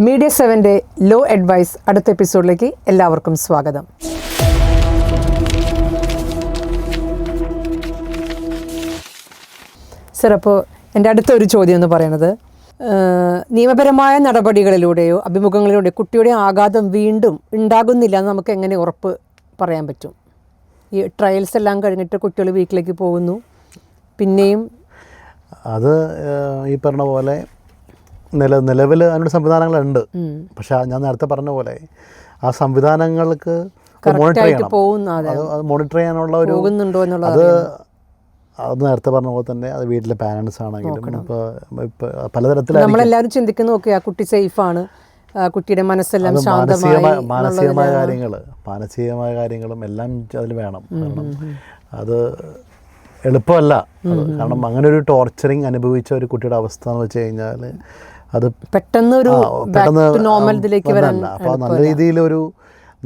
Media 7ന്റെ law advice അടുത്ത എപ്പിസോഡിലേക്ക് എല്ലാവർക്കും സ്വാഗതം. സർ, അപ്പോൾ എൻ്റെ അടുത്തൊരു ചോദ്യം എന്ന് പറയുന്നത്, നിയമപരമായ നടപടികളിലൂടെയോ അഭിമുഖങ്ങളിലൂടെയോ കുട്ടിയുടെ ആഘാതം വീണ്ടും ഉണ്ടാകുന്നില്ല എന്ന് നമുക്ക് എങ്ങനെ ഉറപ്പ് പറയാൻ പറ്റും? ഈ ട്രയൽസ് എല്ലാം കഴിഞ്ഞിട്ട് കുട്ടികൾ വീട്ടിലേക്ക് പോകുന്നു, പിന്നെയും അത് ഈ പറഞ്ഞ പോലെ നിലവിൽ അതിനുള്ള സംവിധാനങ്ങളുണ്ട്. പക്ഷെ ഞാൻ നേരത്തെ പറഞ്ഞ പോലെ ആ സംവിധാനങ്ങൾക്ക് മോണിറ്റർ ചെയ്യാനുള്ള ഒരു അത് നേരത്തെ പറഞ്ഞ പോലെ തന്നെ അത് വീട്ടിലെ പാരൻസ് ആണെങ്കിലും ഇപ്പോൾ പലതരത്തിലും നമ്മളെല്ലാവരും ചിന്തിക്കുന്നു, ഓക്കെ ആ കുട്ടി സേഫാണ്, കുട്ടിയുടെ മനസ്സെല്ലാം മാനസികമായ കാര്യങ്ങളും എല്ലാം അതിൽ വേണം. കാരണം അത് എളുപ്പമല്ല. കാരണം അങ്ങനെ ഒരു ടോർച്ചറിങ് അനുഭവിച്ച ഒരു കുട്ടിയുടെ അവസ്ഥ എന്ന് വെച്ച് കഴിഞ്ഞാൽ അത് പെട്ടെന്ന് അപ്പോൾ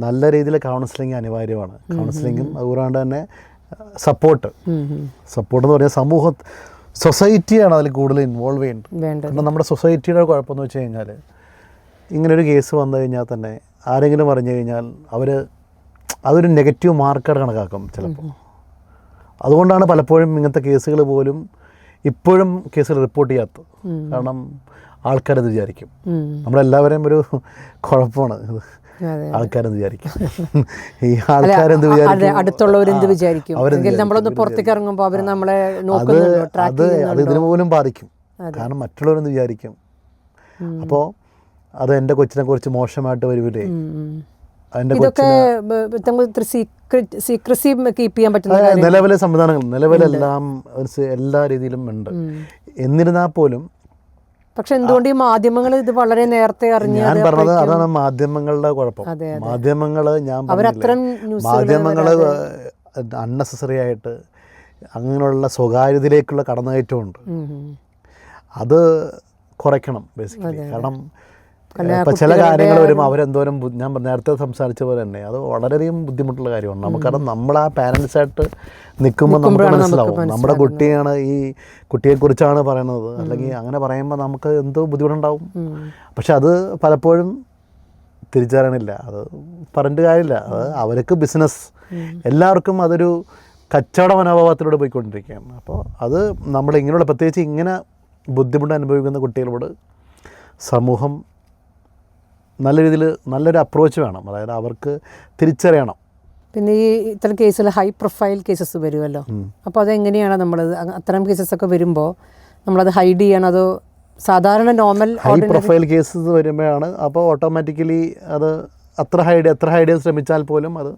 നല്ല രീതിയിൽ കൗൺസിലിംഗ് അനിവാര്യമാണ്. കൗൺസിലിങ്ങും അതുകൂടാണ്ട് തന്നെ സപ്പോർട്ട് എന്ന് പറഞ്ഞാൽ സൊസൈറ്റിയാണ് അതിൽ കൂടുതൽ ഇൻവോൾവ് ചെയ്യേണ്ടത്. കാരണം നമ്മുടെ സൊസൈറ്റിയുടെ കുഴപ്പമെന്ന് വെച്ച് കഴിഞ്ഞാൽ ഇങ്ങനൊരു കേസ് വന്നു കഴിഞ്ഞാൽ തന്നെ ആരെങ്കിലും പറഞ്ഞു കഴിഞ്ഞാൽ അതൊരു നെഗറ്റീവ് മാർക്കായിട്ട് കണക്കാക്കും ചിലപ്പോൾ. അതുകൊണ്ടാണ് പലപ്പോഴും ഇങ്ങനത്തെ കേസുകൾ പോലും ഇപ്പോഴും കേസുകൾ റിപ്പോർട്ട് ചെയ്യാത്തത്. കാരണം ആൾക്കാരത് വിചാരിക്കും. നമ്മളെല്ലാവരെയും ഒരു കുഴപ്പമാണ് ആൾക്കാരെന്ത് വിചാരിക്കും, ഈ ആൾക്കാരെന്ത് വിചാരിക്കും, അടുത്തുള്ളവരെന്ത് വിചാരിക്കും, നമ്മളൊന്ന് പുറത്തേക്ക് ഇറങ്ങുമ്പോൾ അവർ നമ്മളെ അത് ഇതിനു പോലും ബാധിക്കും. കാരണം മറ്റുള്ളവരെന്ത് വിചാരിക്കും. അപ്പോൾ അത് എൻ്റെ കൊച്ചിനെ കുറിച്ച് മോശമായിട്ട് വരുവില്ലേ, നിലവിലെ സംവിധാനങ്ങൾ നിലവിലെല്ലാം എല്ലാ രീതിയിലും ഉണ്ട്. എന്നിരുന്നാൽ പോലും പക്ഷെ എന്തുകൊണ്ട് ഈ മാധ്യമങ്ങൾ ഇത് വളരെ നേരത്തെ അറിഞ്ഞു? ഞാൻ പറഞ്ഞത് അതാണ് മാധ്യമങ്ങളുടെ കുഴപ്പം. മാധ്യമങ്ങൾ അൺനെസസറി ആയിട്ട് അങ്ങനെയുള്ള സ്വകാര്യതയിലേക്കുള്ള കടന്നുകയറ്റമുണ്ട്. അത് കുറയ്ക്കണം ബേസിക്കലി. കാരണം ഇപ്പം ചില കാര്യങ്ങൾ വരുമ്പോൾ അവരെന്തോരം ഞാൻ നേരത്തെ സംസാരിച്ച പോലെ തന്നെ അത് വളരെയധികം ബുദ്ധിമുട്ടുള്ള കാര്യമാണ്. നമുക്കറിയാം, നമ്മൾ ആ പാരൻസായിട്ട് നിൽക്കുമ്പോൾ നമുക്ക് മനസ്സിലാവും നമ്മുടെ കുട്ടിയാണ്, ഈ കുട്ടിയെക്കുറിച്ചാണ് പറയുന്നത്, അല്ലെങ്കിൽ അങ്ങനെ പറയുമ്പോൾ നമുക്ക് എന്തോ ബുദ്ധിമുട്ടുണ്ടാവും. പക്ഷെ അത് പലപ്പോഴും തിരിച്ചറിയണില്ല. അത് പറഞ്ഞിട്ട് കാര്യമില്ല. അത് അവർക്ക് ബിസിനസ്, എല്ലാവർക്കും അതൊരു കച്ചവട മനോഭാവത്തിലൂടെ പോയിക്കൊണ്ടിരിക്കുകയാണ്. അപ്പോൾ അത് നമ്മൾ ഇങ്ങനെയുള്ള പ്രത്യേകിച്ച് ഇങ്ങനെ ബുദ്ധിമുട്ട് അനുഭവിക്കുന്ന കുട്ടികളോട് സമൂഹം നല്ല രീതിയിൽ നല്ലൊരു അപ്രോച്ച് വേണം. അതായത് അവർക്ക് തിരിച്ചറിയണം. പിന്നെ ഈ ഇത്തരം കേസിൽ ഹൈ പ്രൊഫൈൽ കേസസ് വരുമല്ലോ, അപ്പോൾ അതെങ്ങനെയാണ് നമ്മളത് അത്തരം കേസസൊക്കെ വരുമ്പോൾ നമ്മളത് ഹൈഡ് ചെയ്യണം? അതോ സാധാരണ നോർമൽ ഹൈ പ്രൊഫൈൽ കേസസ് വരുമ്പോഴാണ് അപ്പോൾ ഓട്ടോമാറ്റിക്കലി അത് എത്ര ഹൈഡ് ചെയ്യാൻ ശ്രമിച്ചാൽ പോലും അത്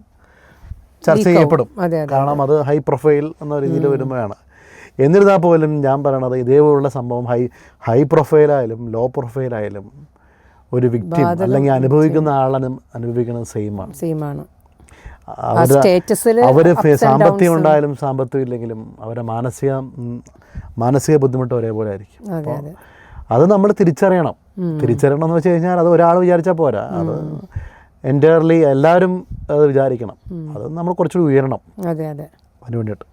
ചർച്ച ചെയ്യപ്പെടും. കാരണം അത് ഹൈ പ്രൊഫൈൽ എന്ന രീതിയിൽ വരുമ്പോഴാണ്. എന്നിരുന്നാൽ പോലും ഞാൻ പറയണത് ഇതേപോലുള്ള സംഭവം ഹൈ പ്രൊഫൈലായാലും ലോ പ്രൊഫൈലായാലും ഒരു വിക്ടിം അല്ലെങ്കിൽ അനുഭവിക്കുന്ന ആളാണ് അനുഭവിക്കുന്നത് സെയിമാണ്. അവർ സാമ്പത്തികം ഉണ്ടായാലും സാമ്പത്തികം ഇല്ലെങ്കിലും അവരുടെ മാനസിക ബുദ്ധിമുട്ട് ഒരേപോലെ ആയിരിക്കും. അപ്പോൾ അത് നമ്മൾ തിരിച്ചറിയണം എന്ന് വെച്ച് കഴിഞ്ഞാൽ അത് ഒരാൾ വിചാരിച്ചാൽ പോരാ. അത് എൻറ്റയർലി എല്ലാവരും അത് വിചാരിക്കണം. അത് നമ്മൾ കുറച്ചുകൂടി ഉയരണം അതിന് വേണ്ടിയിട്ട്.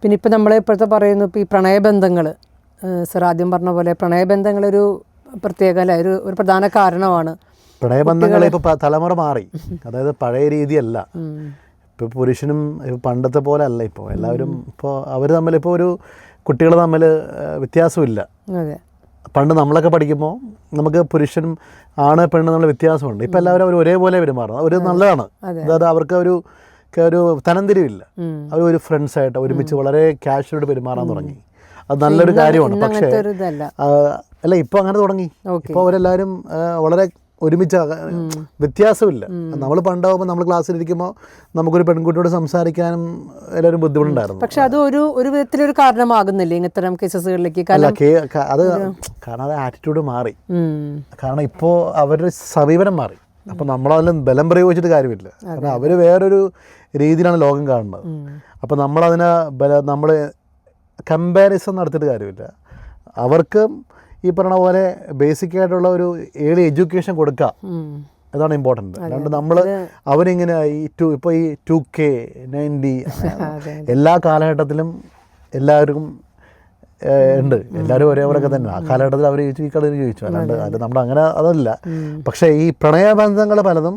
പിന്നെ ഇപ്പം നമ്മളിപ്പോഴത്തെ പറയുന്നു, ഇപ്പോൾ ഈ പ്രണയബന്ധങ്ങൾ, സർ ആദ്യം പറഞ്ഞ പോലെ പ്രണയബന്ധങ്ങളൊരു പ്രത്യേക ഒരു പ്രധാന കാരണമാണ്. പ്രണയബന്ധങ്ങൾ ഇപ്പോൾ തലമുറ മാറി. അതായത് പഴയ രീതിയല്ല. ഇപ്പോൾ പുരുഷനും പണ്ടത്തെ പോലെ അല്ല. ഇപ്പോൾ എല്ലാവരും ഇപ്പോൾ അവർ തമ്മിൽ ഇപ്പോൾ ഒരു കുട്ടികൾ തമ്മിൽ വ്യത്യാസമില്ല. പണ്ട് നമ്മളൊക്കെ പഠിക്കുമ്പോൾ നമുക്ക് പുരുഷൻ ആണ് പെണ്ണ് നമ്മൾ വ്യത്യാസമുണ്ട്. ഇപ്പോൾ എല്ലാവരും അവർ ഒരേപോലെ പെരുമാറുന്നത് ഒരു നല്ലതാണ്. അതായത് അവർക്ക് ഒരു തരംതിരിവില്ല. അവർ ഒരു ഫ്രണ്ട്സായിട്ട് ഒരുമിച്ച് വളരെ കാഷ്വലായിട്ട് പെരുമാറാൻ തുടങ്ങി. അത് നല്ലൊരു കാര്യമാണ്. പക്ഷേ അല്ല, ഇപ്പോൾ അങ്ങനെ തുടങ്ങി. ഇപ്പോൾ അവരെല്ലാവരും വളരെ ഒരുമിച്ച്, വ്യത്യാസമില്ല. നമ്മൾ പണ്ടാവുമ്പോൾ നമ്മൾ ക്ലാസ്സിലിരിക്കുമ്പോൾ നമുക്കൊരു പെൺകുട്ടിയോട് സംസാരിക്കാനും എല്ലാവരും ബുദ്ധിമുട്ടുണ്ടായിരുന്നു. പക്ഷെ അത് ഒരു വിധത്തിലൊരു കാരണമാകുന്നില്ലേ ഇത്തരം കേസസുകളിലേക്ക്? കാരണം അത് ആറ്റിറ്റ്യൂഡ് മാറി. കാരണം ഇപ്പോൾ അവരുടെ സമീപനം മാറി. അപ്പം നമ്മളതിൽ ബലം പ്രയോഗിച്ചിട്ട് കാര്യമില്ല. കാരണം അവർ വേറൊരു രീതിയിലാണ് ലോകം കാണുന്നത്. അപ്പം നമ്മൾ കമ്പാരിസൺ നടത്തിയിട്ട് കാര്യമില്ല. അവർക്ക് ഈ പറഞ്ഞ പോലെ ബേസിക്കായിട്ടുള്ള ഒരു ഏർലി എഡ്യൂക്കേഷൻ കൊടുക്കുക, അതാണ് ഇമ്പോർട്ടൻറ്റ്. അല്ലാണ്ട് നമ്മൾ അവരിങ്ങനെ ഇപ്പോൾ ഈ 2K 90 എല്ലാ കാലഘട്ടത്തിലും എല്ലാവർക്കും ഉണ്ട്. എല്ലാവരും ഒരേപോലെയൊക്കെ തന്നെ ആ കാലഘട്ടത്തിൽ അവർ ചോദിച്ചു, ഈ കളി ചോദിച്ചു. അല്ലാണ്ട് അത് നമ്മുടെ അങ്ങനെ അതല്ല. പക്ഷേ ഈ പ്രണയബന്ധങ്ങൾ പലതും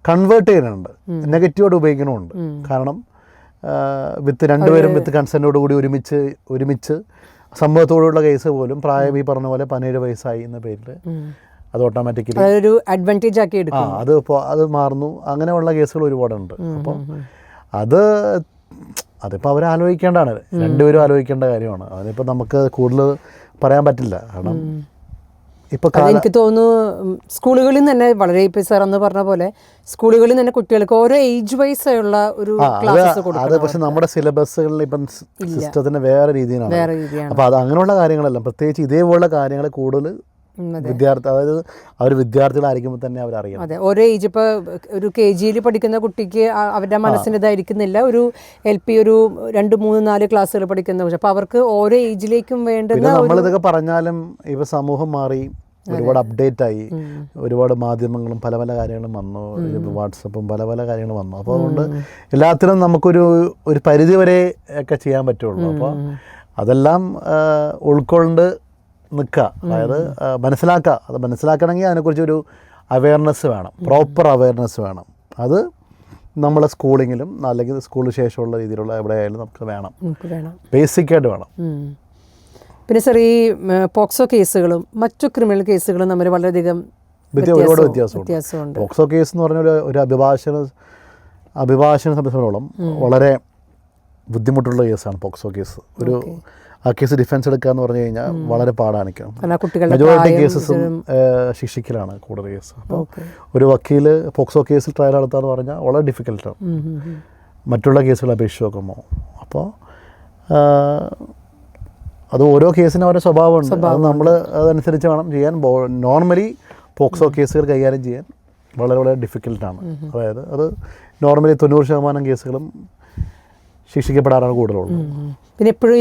കൺവേർട്ട് ചെയ്യുന്നുണ്ട്, നെഗറ്റീവായിട്ട് ഉപയോഗിക്കണമുണ്ട്. കാരണം രണ്ടുപേരും വിത്ത് കൺസെൻറ്റോട് കൂടി ഒരുമിച്ച് സംഭവത്തോടുള്ള കേസ് പോലും പ്രായം ഈ പറഞ്ഞ പോലെ 17 വയസ്സായി എന്ന പേരിൽ അത് ഓട്ടോമാറ്റിക്കലി ഒരു അഡ്വാൻറ്റേജ് ആക്കി എടുക്കും. അത് മാറുന്നു. അങ്ങനെയുള്ള കേസുകൾ ഒരുപാടുണ്ട്. അപ്പം അതിപ്പോൾ അവർ ആലോചിക്കേണ്ടതാണ്, രണ്ടുപേരും ആലോചിക്കേണ്ട കാര്യമാണ്. അതിനിപ്പോൾ നമുക്ക് കൂടുതൽ പറയാൻ പറ്റില്ല. കാരണം ഇപ്പോൾ എനിക്ക് തോന്നുന്നു സ്കൂളുകളിൽ തന്നെ വളരെ ഇപ്പോൾ സാർ എന്ന് പറഞ്ഞ പോലെ സ്കൂളുകളിൽ തന്നെ കുട്ടികൾക്ക് ഓരോ ഏജ് വൈസ് ആയുള്ള ഒരു ക്ലാസ്സസ് കൊടുക്കണം. അത് പക്ഷെ നമ്മുടെ സിലബസുകളിൽ ഇപ്പം സിസ്റ്റത്തിന് വേറെ രീതിയിലാണ്. അപ്പോൾ അത് അങ്ങനെയുള്ള കാര്യങ്ങളെല്ലാം പ്രത്യേകിച്ച് ഇതേപോലുള്ള കാര്യങ്ങൾ കൂടുതൽ അതായത് അവർ വിദ്യാർത്ഥികളായിരിക്കുമ്പോൾ തന്നെ അവരറിയണം. അതെ, ഓരോ ഏജ് ഇപ്പോൾ ഒരു KG പഠിക്കുന്ന കുട്ടിക്ക് അവരുടെ മനസ്സിന് ഇതായിരിക്കുന്നില്ല, ഒരു LP ഒരു 2, 3, 4 ക്ലാസ്സുകൾ പഠിക്കുന്ന പക്ഷെ അപ്പോൾ അവർക്ക് ഓരോ ഏജിലേക്കും വേണ്ടുന്ന. നമ്മളിതൊക്കെ പറഞ്ഞാലും ഇപ്പോൾ സമൂഹം മാറി, ഒരുപാട് അപ്ഡേറ്റ് ആയി, ഒരുപാട് മാധ്യമങ്ങളും പല പല കാര്യങ്ങളും വന്നു, വാട്സപ്പും പല പല കാര്യങ്ങളും വന്നു. അപ്പോൾ അതുകൊണ്ട് എല്ലാത്തിനും നമുക്കൊരു പരിധി വരെ ഒക്കെ ചെയ്യാൻ പറ്റുള്ളൂ. അപ്പോൾ അതെല്ലാം ഉൾക്കൊണ്ട് നിൽക്കുക, അതായത് മനസ്സിലാക്കുക. അത് മനസ്സിലാക്കണമെങ്കിൽ അതിനെക്കുറിച്ചൊരു അവയർനെസ് വേണം, പ്രോപ്പർ അവയർനെസ് വേണം. അത് നമ്മളെ സ്കൂളിങ്ങിലും അല്ലെങ്കിൽ സ്കൂളിന് ശേഷമുള്ള രീതിയിലുള്ള എവിടെയായാലും നമുക്ക് വേണം, ബേസിക്കായിട്ട് വേണം. പിന്നെ സാർ ഈ പോക്സോ കേസുകളും മറ്റു ക്രിമിനൽ കേസുകളും തമ്മിൽ വളരെയധികം ഒരുപാട് വ്യത്യാസമുണ്ട്. പോക്സോ കേസ് എന്ന് പറഞ്ഞ ഒരു അഭിഭാഷകനെ സംബന്ധിച്ചിടത്തോളം വളരെ ബുദ്ധിമുട്ടുള്ള കേസാണ് പോക്സോ കേസ്. ആ കേസ് ഡിഫൻസ് എടുക്കുക എന്ന് പറഞ്ഞു കഴിഞ്ഞാൽ വളരെ പാടാണ്. മെജോറിറ്റി കേസസും ശിക്ഷിക്കലാണ് കൂടുതൽ കേസ്. അപ്പോൾ ഒരു വക്കീൽ പോക്സോ കേസിൽ ട്രയൽ നടത്താന്ന് പറഞ്ഞാൽ വളരെ ഡിഫിക്കൽട്ടാണ് മറ്റുള്ള കേസുകൾ അപേക്ഷിച്ച് നോക്കുമ്പോൾ. അപ്പോൾ അത് ഓരോ കേസിനും ഓരോ സ്വഭാവമുണ്ട്. അത് നമ്മൾ അതനുസരിച്ച് വേണം ചെയ്യാൻ. നോർമലി പോക്സോ കേസുകൾ കൈകാര്യം ചെയ്യാൻ വളരെ വളരെ ഡിഫിക്കൽട്ടാണ്. അതായത് അത് നോർമലി 90% കേസുകളും ശിക്ഷിക്കപ്പെടാറാണ് കൂടുതലുള്ളത്. പിന്നെ എപ്പോഴും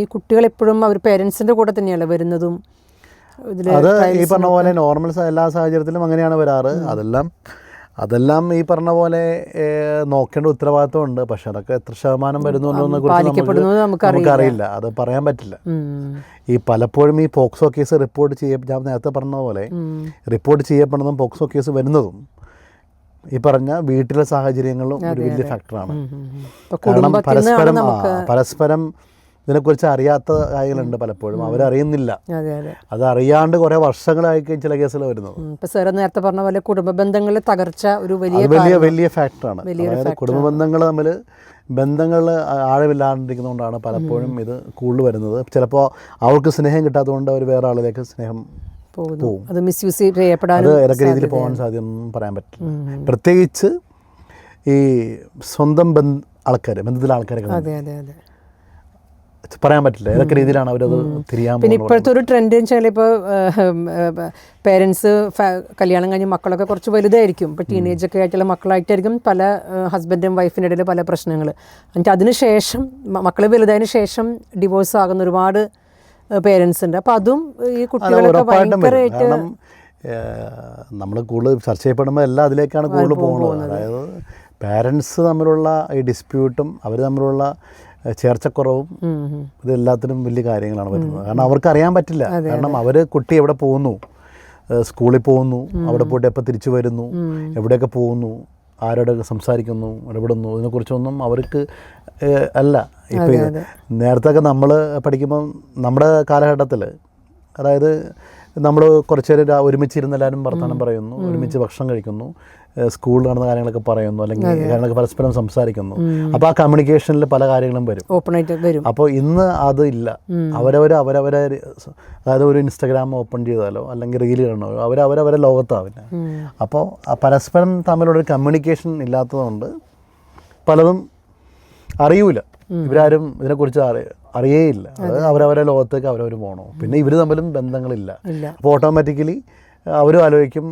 ഈ കുട്ടികളെപ്പോഴും അവർ പേരൻസിൻ്റെ കൂടെ തന്നെയല്ല വരുന്നതും. അത് ഈ പറഞ്ഞ പോലെ നോർമൽ എല്ലാ സാഹചര്യത്തിലും അങ്ങനെയാണ് വരാറ്. അതെല്ലാം ഈ പറഞ്ഞ പോലെ നോക്കേണ്ട ഉത്തരവാദിത്വമുണ്ട്. പക്ഷെ അതൊക്കെ എത്ര ശതമാനം വരുന്നുണ്ടോന്നെ കുറിച്ച് നമുക്കറിയില്ല, അത് പറയാൻ പറ്റില്ല. ഈ പലപ്പോഴും ഈ പോക്സോ കേസ് ഞാൻ നേരത്തെ പറഞ്ഞ പോലെ റിപ്പോർട്ട് ചെയ്യപ്പെടുന്നതും പോക്സോ കേസ് വരുന്നതും ഈ പറഞ്ഞ വീട്ടിലെ സാഹചര്യങ്ങളും ഒരു വലിയ ഫാക്ടറാണ്. കാരണം പരസ്പരം ഇതിനെക്കുറിച്ച് അറിയാത്ത കാര്യങ്ങളുണ്ട്. പലപ്പോഴും അവരറിയുന്നില്ല. അത് അറിയാണ്ട് കുറേ വർഷങ്ങളായിരിക്കും ചില കേസുകൾ വരുന്നത്. നേരത്തെ പറഞ്ഞ പോലെ കുടുംബ ബന്ധങ്ങളിലെ തകർച്ച ഒരു വലിയ ഫാക്ടറാണ്. അതായത് കുടുംബ ബന്ധങ്ങൾ ആഴമില്ലാണ്ടിരിക്കുന്നതുകൊണ്ടാണ് പലപ്പോഴും ഇത് കൂടുതൽ വരുന്നത്. ചിലപ്പോൾ അവർക്ക് സ്നേഹം കിട്ടാത്തതുകൊണ്ട് അവർ വേറെ ആളിലേക്ക് സ്നേഹം പോകും. അത് മിസ്യൂസ് ചെയ്യപ്പെടാൻ ഏതൊക്കെ രീതിയിൽ പോകാൻ സാധ്യതയൊന്നും പറയാൻ പറ്റില്ല. പ്രത്യേകിച്ച് ഈ സ്വന്തം ബന്ധത്തിലെ ആൾക്കാരൊക്കെ പറയാൻ പറ്റില്ല ഏതൊക്കെ രീതിയിലാണ് അവരത് തിരിയാൻ. പിന്നെ ഇപ്പോഴത്തെ ഒരു ട്രെൻഡ് വെച്ചാൽ ഇപ്പോൾ പേരൻസ് കല്യാണം കഴിഞ്ഞ് മക്കളൊക്കെ കുറച്ച് വലുതായിരിക്കും. ഇപ്പോൾ ടീനേജൊക്കെ ആയിട്ടുള്ള മക്കളായിട്ടായിരിക്കും പല ഹസ്ബൻഡും വൈഫിൻ്റെ ഇടയിൽ പല പ്രശ്നങ്ങൾ. എന്നിട്ട് അതിനുശേഷം മക്കൾ വലുതായതിനു ശേഷം ഡിവോഴ്സ് ആകുന്ന ഒരുപാട് പേരൻസ് ഉണ്ട്. അപ്പോൾ അതും ഈ കുട്ടികളൊക്കെ ഭയങ്കരമായിട്ട് നമ്മൾ കൂടുതൽ ചർച്ച ചെയ്യപ്പെടുമ്പോൾ എല്ലാം അതിലേക്കാണ് കൂടുതൽ പോകുന്നത്. അതായത് പാരൻസ് തമ്മിലുള്ള ഈ ഡിസ്പ്യൂട്ടും അവർ തമ്മിലുള്ള ചേർച്ചക്കുറവും ഇതെല്ലാത്തിനും വലിയ കാര്യങ്ങളാണ് വരുന്നത്. കാരണം അവർക്ക് അറിയാൻ പറ്റില്ല. കാരണം അവർ കുട്ടി എവിടെ പോകുന്നു, സ്കൂളിൽ പോകുന്നു, അവിടെ പോയിട്ട് എപ്പോൾ തിരിച്ചു വരുന്നു, എവിടെയൊക്കെ പോകുന്നു, ആരോടൊക്കെ സംസാരിക്കുന്നു, ഇടപെടുന്നു, ഇതിനെക്കുറിച്ചൊന്നും അവർക്ക് അല്ല. ഇപ്പോൾ നേരത്തെയൊക്കെ നമ്മൾ പഠിക്കുമ്പം നമ്മുടെ കാലഘട്ടത്തിൽ അതായത് നമ്മൾ കുറച്ച് നേരം ഒരുമിച്ചിരുന്ന് എല്ലാവരും വർത്തമാനം പറയുന്നു, ഒരുമിച്ച് ഭക്ഷണം കഴിക്കുന്നു, സ്കൂളിൽ നടന്ന കാര്യങ്ങളൊക്കെ പറയുന്നു, അല്ലെങ്കിൽ കാര്യങ്ങളൊക്കെ പരസ്പരം സംസാരിക്കുന്നു. അപ്പോൾ ആ കമ്മ്യൂണിക്കേഷനിൽ പല കാര്യങ്ങളും വരും, ഓപ്പണായിട്ട് വരും. അപ്പോൾ ഇന്ന് അതില്ല. അവരവരെ അതായത് ഒരു ഇൻസ്റ്റാഗ്രാം ഓപ്പൺ ചെയ്താലോ അല്ലെങ്കിൽ റീൽ കാണണോ അവരവരെ ലോകത്താവില്ല. അപ്പോൾ പരസ്പരം തമ്മിലുള്ളൊരു കമ്മ്യൂണിക്കേഷൻ ഇല്ലാത്തതുകൊണ്ട് പലതും അറിയൂല. ഇവരാരും ഇതിനെക്കുറിച്ച് അറിയേയില്ല. അത് അവരവരെ ലോകത്തേക്ക് അവരവർ പോകണോ. പിന്നെ ഇവർ തമ്മിലും ബന്ധങ്ങളില്ല. അപ്പോൾ ഓട്ടോമാറ്റിക്കലി അവരും ആലോചിക്കും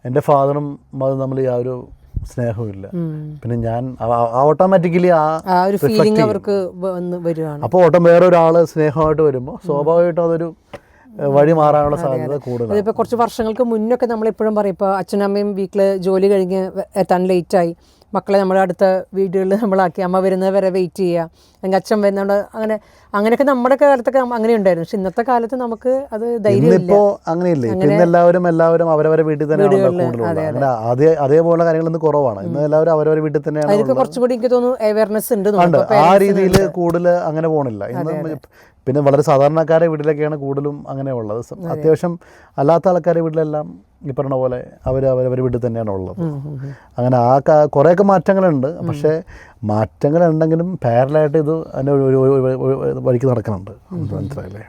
എൻ്റെ ഫാദറും മദറും തമ്മിൽ യാതൊരു സ്നേഹമില്ല. പിന്നെ ഞാൻ ഓട്ടോമാറ്റിക്കലി അപ്പോൾ വേറൊരാൾ സ്നേഹമായിട്ട് വരുമ്പോൾ സ്വാഭാവികമായിട്ടും അതൊരു വഴി മാറാനുള്ള സാധ്യത കൂടുതലാണ്. ഇപ്പോൾ കുറച്ച് വർഷങ്ങൾക്ക് മുന്നൊക്കെ നമ്മളെപ്പോഴും പറയും, ഇപ്പോൾ അച്ഛനമ്മയും വീട്ടിൽ ജോലി കഴിഞ്ഞ് എത്താൻ ലേറ്റായി, മക്കളെ നമ്മൾ അടുത്ത വീടുകളിൽ നമ്മളാക്കി അമ്മ വരുന്നത് വരെ വെയിറ്റ് ചെയ്യുക, അല്ലെങ്കിൽ അച്ഛൻ വരുന്നതുകൊണ്ട് അങ്ങനെയൊക്കെ നമ്മുടെ കാലത്തൊക്കെ അങ്ങനെ ഉണ്ടായിരുന്നു. പക്ഷെ ഇന്നത്തെ കാലത്ത് നമുക്ക് അത് ധൈര്യമില്ല. ഇപ്പോൾ അങ്ങനെയില്ലേ, ഇന്ന് എല്ലാവരും അവരവരെ വീട്ടിൽ തന്നെയാണ്. അതേപോലെ കാര്യങ്ങളൊന്നും കുറവാണ്. ഇന്ന് എല്ലാവരും അവരവരെ വീട്ടിൽ തന്നെയാണ്. അതൊക്കെ കുറച്ചും കൂടി എനിക്ക് തോന്നുന്നു അവയർനെസ് ഉണ്ട്. ആ രീതിയിൽ കൂടുതൽ അങ്ങനെ പോകണില്ല ഇന്ന്. പിന്നെ വളരെ സാധാരണക്കാരുടെ വീട്ടിലൊക്കെയാണ് കൂടുതലും അങ്ങനെ ഉള്ളത്. അത്യാവശ്യം അല്ലാത്ത ആൾക്കാരുടെ വീട്ടിലെല്ലാം ഈ പറഞ്ഞ പോലെ അവരവരുടെ വീട്ടിൽ തന്നെയാണ് ഉള്ളത്. അങ്ങനെ കുറേയൊക്കെ മാറ്റങ്ങളുണ്ട്. പക്ഷേ മാറ്റങ്ങളുണ്ടെങ്കിലും പാരലായിട്ട് ഇത് അതിൻ്റെ ഒരു വഴിക്ക് നടക്കുന്നുണ്ട്. മനസ്സിലായില്ലേ?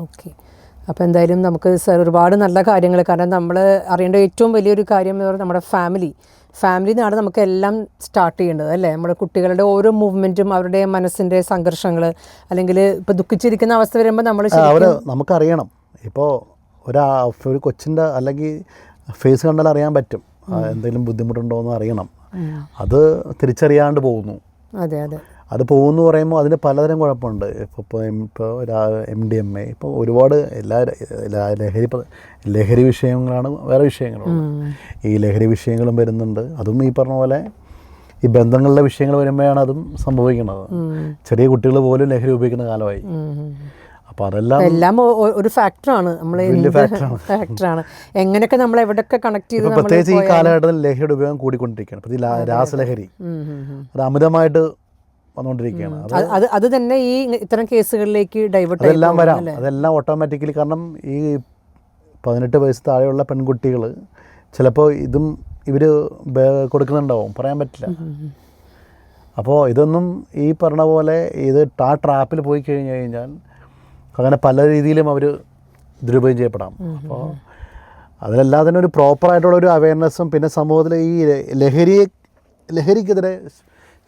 ഓക്കെ. അപ്പോൾ എന്തായാലും നമുക്ക് സർ ഒരുപാട് നല്ല കാര്യങ്ങൾ, കാരണം നമ്മൾ അറിയേണ്ട ഏറ്റവും വലിയൊരു കാര്യം എന്ന് പറഞ്ഞാൽ നമ്മുടെ ഫാമിലിയിൽ നിന്നാണ് നമുക്ക് എല്ലാം സ്റ്റാർട്ട് ചെയ്യേണ്ടത്, അല്ലേ? നമ്മുടെ കുട്ടികളുടെ ഓരോ മൂവ്മെൻറ്റും അവരുടെ മനസ്സിൻ്റെ സംഘർഷങ്ങൾ, അല്ലെങ്കിൽ ഇപ്പോൾ ദുഃഖിച്ചിരിക്കുന്ന അവസ്ഥ വരുമ്പോൾ നമുക്കറിയണം. ഇപ്പോൾ ഒരു കൊച്ചിൻ്റെ അല്ലെങ്കിൽ ഫേസ് കണ്ടാൽ അറിയാൻ പറ്റും എന്തെങ്കിലും ബുദ്ധിമുട്ടുണ്ടോ എന്ന് അറിയണം. അത് തിരിച്ചറിയാണ്ട് പോകുന്നു. അതെ അതെ. അത് പോകുന്നു പറയുമ്പോൾ അതിന് പലതരം കുഴപ്പമുണ്ട്. ഇപ്പോൾ MDMA, ഇപ്പോൾ ഒരുപാട് ലഹരി വിഷയങ്ങളാണ്, വേറെ വിഷയങ്ങളുണ്ട്. ഈ ലഹരി വിഷയങ്ങളും വരുന്നുണ്ട്. അതും ഈ പറഞ്ഞ പോലെ ഈ ബന്ധങ്ങളുടെ വിഷയങ്ങൾ വരുമ്പോഴാണ് അതും സംഭവിക്കുന്നത്. ചെറിയ കുട്ടികൾ പോലും ലഹരി ഉപയോഗിക്കുന്ന കാലമായി. അപ്പോൾ എല്ലാം ഒരു ഫാക്ടറാണ്, ഫാക്ടറാണ്. എങ്ങനെയൊക്കെ നമ്മൾ എവിടെയൊക്കെ കണക്ട് ചെയ്ത്, പ്രത്യേകിച്ച് ഈ കാലഘട്ടത്തിൽ ലഹരിയുടെ ഉപയോഗം കൂടിക്കൊണ്ടിരിക്കുകയാണ്. ഇപ്പോൾ ഈ രാസലഹരി അത് അമിതമായിട്ട് വന്നുകൊണ്ടിരിക്കുകയാണ്. അത് തന്നെ ഈ ഇത്തരം കേസുകളിലേക്ക് ഡൈവേർട്ട് അതെല്ലാം വരാം. അതെല്ലാം ഓട്ടോമാറ്റിക്കലി. കാരണം ഈ 18 വയസ്സ് താഴെയുള്ള പെൺകുട്ടികൾ ചിലപ്പോൾ ഇവർ കൊടുക്കുന്നുണ്ടാവും, പറയാൻ പറ്റില്ല. അപ്പോൾ ഇതൊന്നും ഈ പറഞ്ഞ പോലെ ആ ട്രാപ്പിൽ പോയി കഴിഞ്ഞാൽ അങ്ങനെ പല രീതിയിലും അവർ ദുരുപയോഗം ചെയ്യപ്പെടാം. അപ്പോൾ അതിലെല്ലാം തന്നെ ഒരു പ്രോപ്പറായിട്ടുള്ളൊരു അവയർനെസ്സും, പിന്നെ സമൂഹത്തിൽ ഈ ലഹരിക്കെതിരെ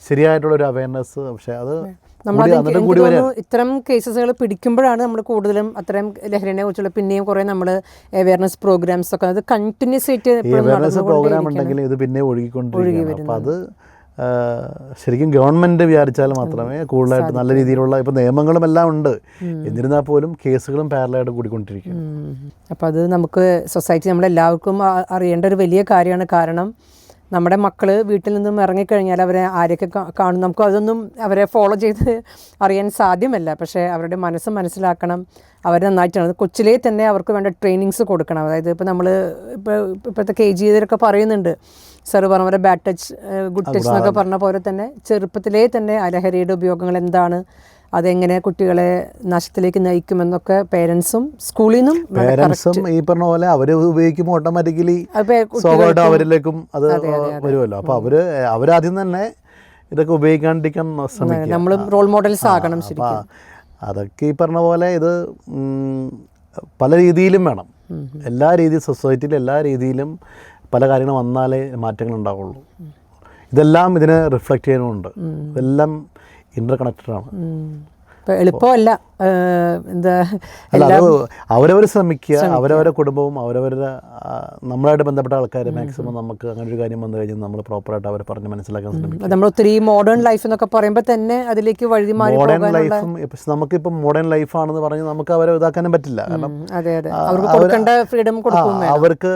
ശരിയായിട്ടുള്ളൊരു അവയർനെസ്. പക്ഷേ അത് ഇത്തരം കേസുകൾ പിടിക്കുമ്പോഴാണ് നമ്മൾ കൂടുതലും അത്തരം ലഹരിനെ കുറിച്ചുള്ള പിന്നെയും കുറേ നമ്മൾ അവയർനെസ് പ്രോഗ്രാംസ് ഒക്കെ അത് കണ്ടിന്യൂസ് ആയിട്ട് അവയർനെസ് പ്രോഗ്രാം ഉണ്ടെങ്കിൽ ഇത് പിന്നെ ഒഴുകിക്കൊണ്ടിരിക്കും. അപ്പോൾ അത് ശരിക്കും ഗവൺമെൻറ് വിചാരിച്ചാൽ മാത്രമേ കൂടുതലായിട്ട് നല്ല രീതിയിലുള്ള ഇപ്പോൾ നിയമങ്ങളും എല്ലാം ഉണ്ട്. എന്നിരുന്നാൽ പോലും കേസുകളും പാരലായിട്ട് കൂടിക്കൊണ്ടിരിക്കും. അപ്പോൾ അത് നമുക്ക് സൊസൈറ്റി നമ്മളെല്ലാവർക്കും അറിയേണ്ട ഒരു വലിയ കാര്യമാണ്. കാരണം നമ്മുടെ മക്കൾ വീട്ടിൽ നിന്നും ഇറങ്ങിക്കഴിഞ്ഞാൽ അവരെ ആരൊക്കെ കാണും, നമുക്ക് അതൊന്നും അവരെ ഫോളോ ചെയ്ത് അറിയാൻ സാധ്യമല്ല. പക്ഷേ അവരുടെ മനസ്സ് മനസ്സിലാക്കണം. അവർ നന്നായിട്ടാണ് കൊച്ചിലേ തന്നെ അവർക്ക് വേണ്ട ട്രെയിനിങ്സ് കൊടുക്കണം. അതായത് ഇപ്പോൾ നമ്മൾ ഇപ്പോഴത്തെ KG ഇതിലൊക്കെ പറയുന്നുണ്ട്, സാറ് പറഞ്ഞ പോലെ ബാഡ് ടച്ച് ഗുഡ് ടച്ച് എന്നൊക്കെ പറഞ്ഞ പോലെ തന്നെ ചെറുപ്പത്തിലേ തന്നെ ലഹരിയുടെ ഉപയോഗങ്ങൾ എന്താണ്, അതെങ്ങനെ കുട്ടികളെ നാശത്തിലേക്ക് നയിക്കുമെന്നൊക്കെ പേരൻസും സ്കൂളിൽ നിന്നും ഈ പറഞ്ഞ പോലെ അവർ ഉപയോഗിക്കുമ്പോൾ ഓട്ടോമാറ്റിക്കലി സ്വാഭാവികമായിട്ടും അവരിലേക്കും അത് വരുമല്ലോ. അപ്പോൾ അവരാദ്യം തന്നെ ഇതൊക്കെ ഉപയോഗിക്കാണ്ടിരിക്കാൻ ശ്രമിക്കും. നമ്മൾ റോൾ മോഡൽസ് ആകണം ശരിക്കും. അതൊക്കെ ഈ പറഞ്ഞ പോലെ ഇത് പല രീതിയിലും വേണം. എല്ലാ രീതിയിലും സൊസൈറ്റിയിൽ എല്ലാ രീതിയിലും പല കാര്യങ്ങൾ വന്നാലേ മാറ്റങ്ങൾ ഉണ്ടാവുള്ളൂ. ഇതെല്ലാം ഇതിനെ റിഫ്ലക്റ്റ് ചെയ്യാനുമുണ്ട്. ഇതെല്ലാം ഇന്റർ കണക്റ്റഡ് ആണ്. എളുപ്പമല്ല. എന്താ അവരവർ ശ്രമിക്കുക, അവരവരുടെ കുടുംബവും അവരവരുടെ നമ്മളായിട്ട് ബന്ധപ്പെട്ട ആൾക്കാർ മാക്സിമം നമുക്ക് അങ്ങനെ ഒരു കാര്യം വന്നു കഴിഞ്ഞാൽ നമ്മൾ പ്രോപ്പറായിട്ട് അവരെ പറഞ്ഞ് മനസ്സിലാക്കാൻ ശ്രമിക്കുക. നമ്മൾ ഒത്തിരി മോഡേൺ ലൈഫ് എന്നൊക്കെ പറയുമ്പോൾ തന്നെ അതിലേക്ക് വഴിമാറി മോഡേൺ ലൈഫും നമുക്കിപ്പം മോഡേൺ ലൈഫാണെന്ന് പറഞ്ഞ് നമുക്ക് അവരെ ഇതാക്കാനും പറ്റില്ല. കാരണം അവർക്ക്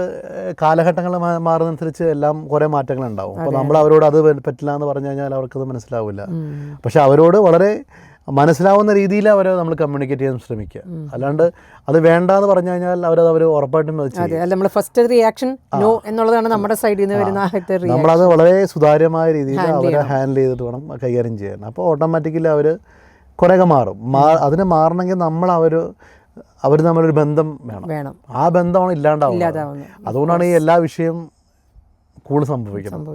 കാലഘട്ടങ്ങൾ മാറുന്നതനുസരിച്ച് എല്ലാം കുറേ മാറ്റങ്ങൾ ഉണ്ടാവും. അപ്പോൾ നമ്മൾ അവരോട് അത് പറ്റില്ല എന്ന് പറഞ്ഞു കഴിഞ്ഞാൽ അവർക്കത് മനസ്സിലാവില്ല. പക്ഷെ അവരോട് വളരെ മനസ്സിലാവുന്ന രീതിയിൽ അവരെ നമ്മൾ കമ്മ്യൂണിക്കേറ്റ് ചെയ്യാൻ ശ്രമിക്കുക. അല്ലാണ്ട് അത് വേണ്ടാന്ന് പറഞ്ഞു കഴിഞ്ഞാൽ അവർ ഉറപ്പായിട്ടും ഫസ്റ്റ് റിയാക്ഷൻ നോ എന്നുള്ളതാണ് നമ്മുടെ സൈഡിൽ നിന്ന് വരുന്ന. നമ്മളത് വളരെ സുതാര്യമായ രീതിയിൽ അവരെ ഹാൻഡിൽ ചെയ്തിട്ട് വേണം കൈകാര്യം ചെയ്യാൻ. അപ്പോൾ ഓട്ടോമാറ്റിക്കലി അവർ കുറേയൊക്കെ മാറും. അതിന് മാറണമെങ്കിൽ അവർ തമ്മിലൊരു ബന്ധം വേണം. ആ ബന്ധമാണ് ഇല്ലാണ്ടാവുന്നത്. അതുകൊണ്ടാണ് ഈ എല്ലാ വിഷയം കൂടുതൽ സംഭവിക്കുന്നത്.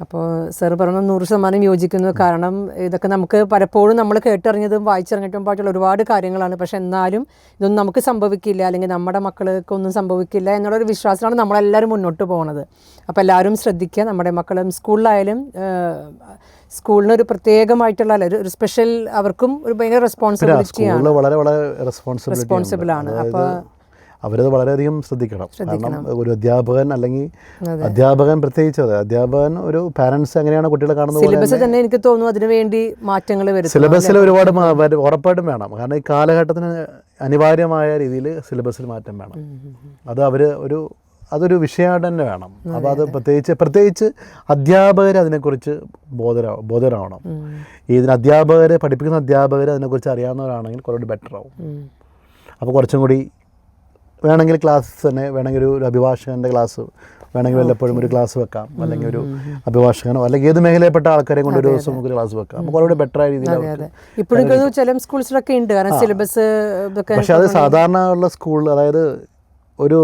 അപ്പോൾ സാർ പറഞ്ഞ 100% യോജിക്കുന്നു. കാരണം ഇതൊക്കെ നമുക്ക് പലപ്പോഴും നമ്മൾ കേട്ടറിഞ്ഞതും വായിച്ചിറങ്ങിയിട്ടും പാട്ടുള്ള ഒരുപാട് കാര്യങ്ങളാണ്. പക്ഷെ എന്നാലും ഇതൊന്നും നമുക്ക് സംഭവിക്കില്ല, അല്ലെങ്കിൽ നമ്മുടെ മക്കൾക്കൊന്നും സംഭവിക്കില്ല എന്നുള്ളൊരു വിശ്വാസമാണ് നമ്മളെല്ലാവരും മുന്നോട്ട് പോകുന്നത്. അപ്പോൾ എല്ലാവരും ശ്രദ്ധിക്കുക. നമ്മുടെ മക്കളും സ്കൂളിലായാലും സ്കൂളിനൊരു പ്രത്യേകമായിട്ടുള്ള ഒരു സ്പെഷ്യൽ, അവർക്കും ഒരു ഭയങ്കര റെസ്പോൺസിബിലിറ്റിയാണ്, വളരെ വളരെ റെസ്പോൺസിബിളാണ്. അപ്പോൾ അവരത് വളരെയധികം ശ്രദ്ധിക്കണം. കാരണം ഒരു അധ്യാപകൻ, അല്ലെങ്കിൽ അധ്യാപകൻ പ്രത്യേകിച്ച് അധ്യാപകൻ ഒരു പാരൻസ് എങ്ങനെയാണ് കുട്ടികളെ കാണുന്നത് സിലബസ് തന്നെ എനിക്ക് തോന്നുന്നു അതിനു വേണ്ടി മാറ്റങ്ങൾ വരും. സിലബസിൽ ഒരുപാട് ഉറപ്പായിട്ടും വേണം. കാരണം ഈ കാലഘട്ടത്തിന് അനിവാര്യമായ രീതിയിൽ സിലബസിൽ മാറ്റം വേണം. അത് അവർ ഒരു അതൊരു വിഷയമായിട്ട് തന്നെ വേണം. അപ്പോൾ അത് പ്രത്യേകിച്ച് അധ്യാപകർ അതിനെക്കുറിച്ച് ബോധരാവണം. പഠിപ്പിക്കുന്ന അധ്യാപകർ അതിനെക്കുറിച്ച് അറിയാവുന്നവരാണെങ്കിൽ കുറച്ചുകൂടി ബെറ്റർ ആവും. അപ്പോൾ കുറച്ചും കൂടി വേണമെങ്കിൽ ക്ലാസ് തന്നെ വേണമെങ്കിൽ ഒരു അഭിഭാഷകൻ്റെ ക്ലാസ് വേണമെങ്കിൽ വല്ലപ്പോഴും ഒരു ക്ലാസ് വെക്കാം, അല്ലെങ്കിൽ ഒരു അഭിഭാഷകനോ അല്ലെങ്കിൽ ഏത് മേഖലയിൽപ്പെട്ട ആൾക്കാരെ കൊണ്ട് ഒരു ദിവസം നമുക്ക് ക്ലാസ് വെക്കാം. അപ്പോൾ കുറച്ചുകൂടി ബെറ്ററായ രീതിയിൽ. ഇപ്പോഴും ചില സ്കൂൾസിലൊക്കെ ഉണ്ട് കാരണം സിലബസ്. പക്ഷെ അത് സാധാരണ ഉള്ള സ്കൂളിൽ, അതായത് ഒരു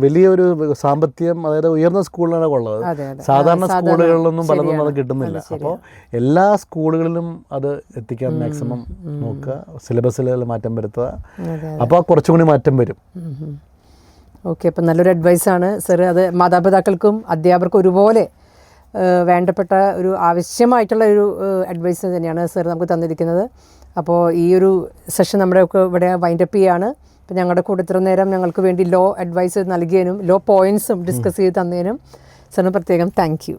വലിയൊരു സാമ്പത്തികം, അതായത് ഉയർന്ന സ്കൂളിലാണ് ഉള്ളത്. സാധാരണ സ്കൂളുകളിലൊന്നും പലതൊന്നും അത് കിട്ടുന്നില്ല. അപ്പോൾ എല്ലാ സ്കൂളുകളിലും അത് എത്തിക്കാൻ മാക്സിമം നോക്കുക, സിലബസിൽ മാറ്റം വരുത്തുക. അപ്പോൾ കുറച്ചും കൂടി മാറ്റം വരും. ഓക്കെ, അപ്പം നല്ലൊരു അഡ്വൈസാണ് സർ. അത് മാതാപിതാക്കൾക്കും അധ്യാപകർക്കും ഒരുപോലെ വേണ്ടപ്പെട്ട ഒരു ആവശ്യമായിട്ടുള്ള ഒരു അഡ്വൈസ് തന്നെയാണ് സർ നമുക്ക് തന്നിരിക്കുന്നത്. അപ്പോൾ ഈ ഒരു സെഷൻ നമ്മുടെ ഒക്കെ ഇവിടെ വൈൻഡപ്പ് ചെയ്യുകയാണ്. അപ്പോൾ ഞങ്ങളുടെ കൂടെ ഇത്ര നേരം ഞങ്ങൾക്ക് വേണ്ടി ലോ അഡ്വൈസ് നൽകിയതിനും ലോ പോയിൻറ്റ്സും ഡിസ്കസ് ചെയ്ത് തന്നതിനും സാറിന് പ്രത്യേകം താങ്ക് യു.